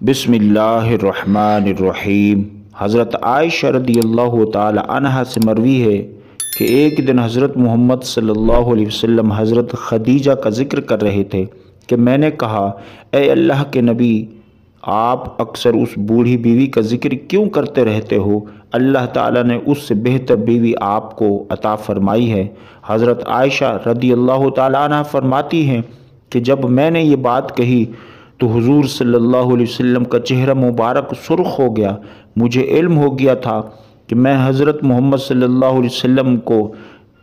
बिस्मिल्लाहिर्रहमानिर्रहीम। हज़रत आयशा रदी अल्लाह ताला अन्हा से मरवी है कि एक दिन हज़रत मोहम्मद सल्लल्लाहु अलैहि वसल्लम हज़रत खदीजा का ज़िक्र कर रहे थे कि मैंने कहा, ए अल्लाह के नबी, आप अक्सर उस बूढ़ी बीवी का ज़िक्र क्यों करते रहते हो? अल्लाह ताला ने उससे बेहतर बीवी आपको अता फरमाई है। हज़रत आयशा रदी अल्लाह ताला अन्हा फरमाती हैं कि जब मैंने ये बात कही तो हुजूर सल्लल्लाहु अलैहि वसल्लम का चेहरा मुबारक सुर्ख हो गया। मुझे इल्म हो गया था कि मैं हज़रत मोहम्मद सल्लल्लाहु अलैहि वसल्लम को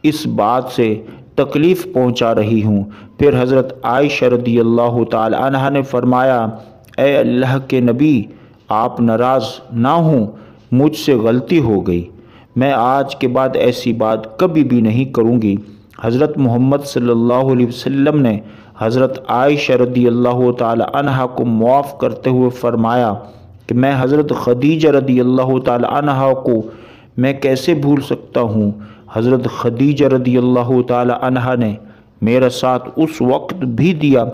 इस बात से तकलीफ़ पहुंचा रही हूं। फिर हज़रत आयशा रदी अल्लाह ताला अन्हा ने फरमाया, ए अल्लाह के नबी, आप नाराज़ ना हों, मुझसे गलती हो गई, मैं आज के बाद ऐसी बात कभी भी नहीं करूँगी। हज़रत मोहम्मद सल्लल्लाहु अलैहि वसल्लम ने हज़रत आयशा रदी अल्लाह ताला अन्हा को मुआफ़ करते हुए फ़रमाया कि मैं हज़रत खदीजा रदी अल्लाह ताला अन्हा को मैं कैसे भूल सकता हूँ। हज़रत खदीजा रदी अल्लाह ताला अन्हा ने मेरा साथ उस वक्त भी दिया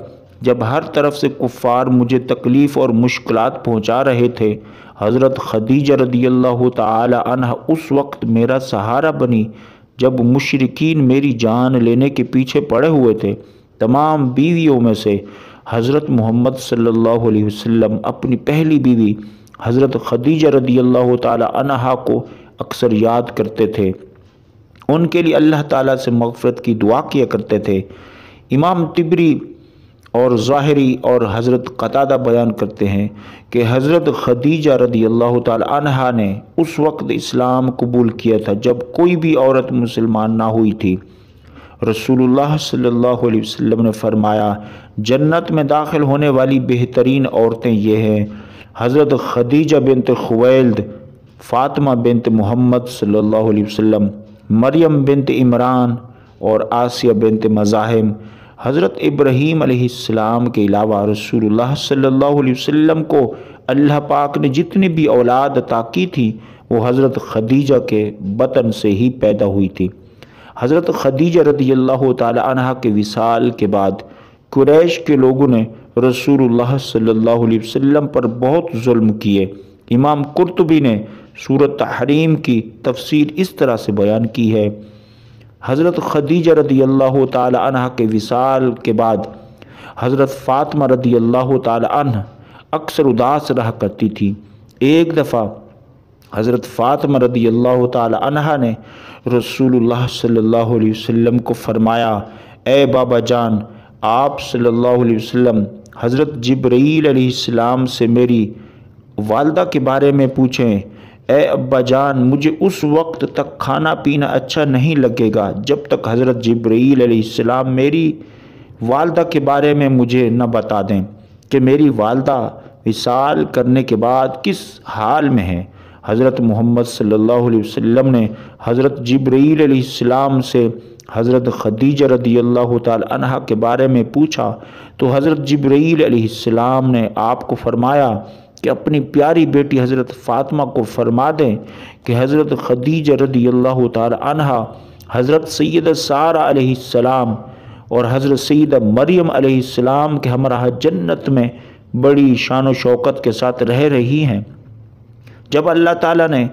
जब हर तरफ से कुफ़ार मुझे तकलीफ़ और मुश्किलात पहुँचा रहे थे। हज़रत खदीजा रदी अल्लाह ताला अन्हा उस वक्त मेरा सहारा बनी जब मुशरिकीन मेरी जान लेने के पीछे पड़े हुए थे। तमाम बीवियों में से हज़रत मोहम्मद सल्लल्लाहु अलैहि वसल्लम अपनी पहली बीवी हज़रत खदीजा रदी अल्लाह ताला अन्हा को अक्सर याद करते थे, उनके लिए अल्लाह ताला से मग़फ़िरत की दुआ किया करते थे। इमाम तिबरी और ज़ाहिरी और हज़रत क़तादा बयान करते हैं कि हज़रत खदीजा रदी अल्लाह ताला अन्हा ने उस वक्त इस्लाम कबूल किया था जब कोई भी औरत मुसलमान ना हुई थी। रसूलुल्लाह सल्लल्लाहु अलैहि वसल्लम ने फरमाया, जन्नत में दाखिल होने वाली बेहतरीन औरतें ये हैं हज़रत खदीजा बिनत खुवैलिद, फ़ातिमा बिनत मोहम्मद सल्लल्लाहु अलैहि वसल्लम, मरियम बिनत इमरान और आसिया बिनत मज़ाहिम। हज़रत इब्राहीम अलैहिस्सलाम के अलावा रसूलुल्लाह सल्लल्लाहु अलैहि वसल्लम को अल्लाह पाक ने जितनी भी औलाद अता की थी वो हज़रत खदीजा के बतन से ही पैदा हुई थी। हज़रत खदीजा रदी अल्लाह ताला अन्हा के विसाल के बाद कुरैश के लोगों ने रसूलुल्लाह सल्लल्लाहु अलैहि वसल्लम पर बहुत जुल्म किए। इमाम कुर्तुबी ने सूरत तहरीम की तफसीर इस तरह से बयान की है, हज़रत खदीजा रदी अल्लाह ताला अन्हा के विसाल के बाद हज़रत फ़ातिमा रदी अल्लाह ताला अन्हा अक्सर उदास रहा करती थी। एक दफ़ा हज़रत फ़ातिमा रदी अल्लाह ताला अन्हा ने रसूलुल्लाह सल्लल्लाहु अलैहि वसल्लम को फ़रमाया, ए बाबा जान, आप सल्लल्लाहु अलैहि वसल्लम हज़रत जिब्रील अलैहिस्सलाम से मेरी वालदा के बारे में पूछें। ए अब्बा जान, मुझे उस वक्त तक खाना पीना अच्छा नहीं लगेगा जब तक हज़रत जिब्रील अलैहिस्सलाम मेरी वालदा के बारे में मुझे न बता दें कि मेरी वालदा विसाल करने के बाद किस हाल में है। हज़रत मोहम्मद सल्लल्लाहु अलैहि वसल्लम ने हज़रत जिब्रील अलैहिस्सलाम से हज़रत खदीजा रदी अल्लाह ताला अन्हा के बारे में पूछा तो हज़रत जिब्रील अलैहिस्सलाम ने आपको फ़रमाया कि अपनी प्यारी बेटी हज़रत फ़ातिमा को फ़रमा दें कि हज़रत खदीजा रदी अल्लाह ताला अन्हा हज़रत सैयदा सारा अलैहिस्सलाम और हज़रत सैयदा मरियम अलैहिस्सलाम के हमरा जन्नत में बड़ी शान व शौकत के साथ रह रही हैं। जब अल्लाह ताला ने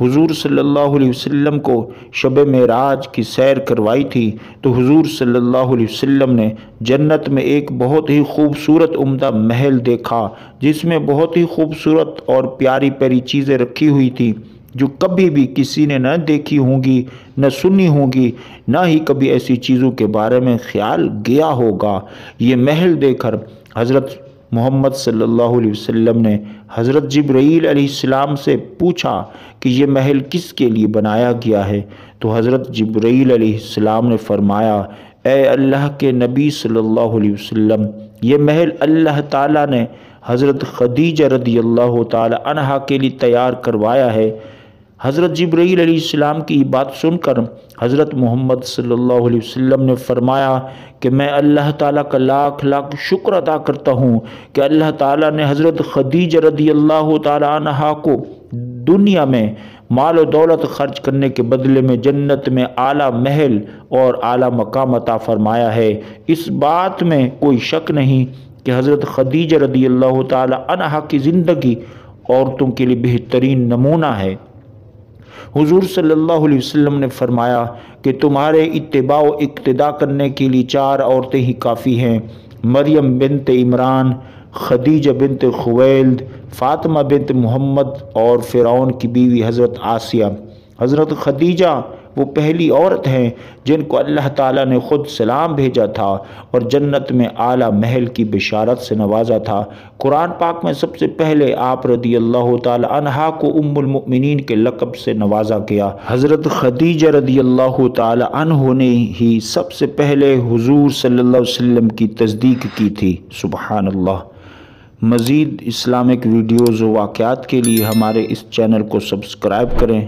हुजूर सल्लल्लाहु अलैहि वसल्लम को शब मेराज की सैर करवाई थी तो हुजूर सल्लल्लाहु अलैहि वसल्लम ने जन्नत में एक बहुत ही खूबसूरत उम्दा महल देखा जिसमें बहुत ही खूबसूरत और प्यारी प्यारी चीज़ें रखी हुई थी जो कभी भी किसी ने न देखी होंगी, न सुनी होंगी, न ही कभी ऐसी चीज़ों के बारे में ख्याल गया होगा। ये महल देखकर हज़रत मोहम्मद सल्लल्लाहु अलैहि वसल्लम ने हज़रत जिब्रील अलैहिस्सलाम से पूछा कि ये महल किसके लिए बनाया गया है तो हज़रत जिब्रील अलैहिस्सलाम ने फरमाया, ए अल्लाह के नबी सल्लल्लाहु अलैहि वसल्लम, ये महल अल्लाह ताला ने हज़रत खदीजा रदी अल्लाह ताला अन्हा के लिए तैयार करवाया है। हज़रत जिब्रील अलैहिस्सलाम की बात सुनकर हज़रत मोहम्मद सल्लल्लाहु अलैहि वसल्लम ने फरमाया कि मैं अल्लाह ताला का लाख लाख शुक्र अदा करता हूँ कि अल्लाह ताला ने हज़रत खदीजा रदी अल्लाह ताला अन्हा को दुनिया में माल और दौलत खर्च करने के बदले में जन्नत में आला महल और आला मकाम अता फरमाया है। इस बात में कोई शक नहीं کہ حضرت خدیجہ رضی اللہ تعالی عنہا کی زندگی عورتوں کے لیے بہترین نمونہ ہے۔ حضور صلی اللہ علیہ وسلم نے فرمایا کہ تمہارے اتباع و اقتداء کرنے کے لیے 4 عورتیں ہی کافی ہیں: مریم بنت عمران، خدیجہ بنت خویلد، فاطمہ بنت محمد اور فرعون کی بیوی حضرت آسیہ۔ حضرت خدیجہ وہ پہلی عورت ہیں جن کو اللہ تعالیٰ نے خود سلام بھیجا تھا اور جنت میں اعلیٰ محل کی بشارت سے نوازا تھا۔ قرآن پاک میں سب سے پہلے آپ رضی اللہ تعالی عنہا کو ام المؤمنین کے لقب سے نوازا گیا۔ حضرت خدیجہ رضی اللہ تعالی عنہ نے ہی سب سے پہلے حضور صلی اللہ علیہ وسلم کی تصدیق کی تھی۔ سبحان اللہ۔ مزید اسلامک ویڈیوز و واقعات کے لیے ہمارے اس چینل کو سبسکرائب کریں۔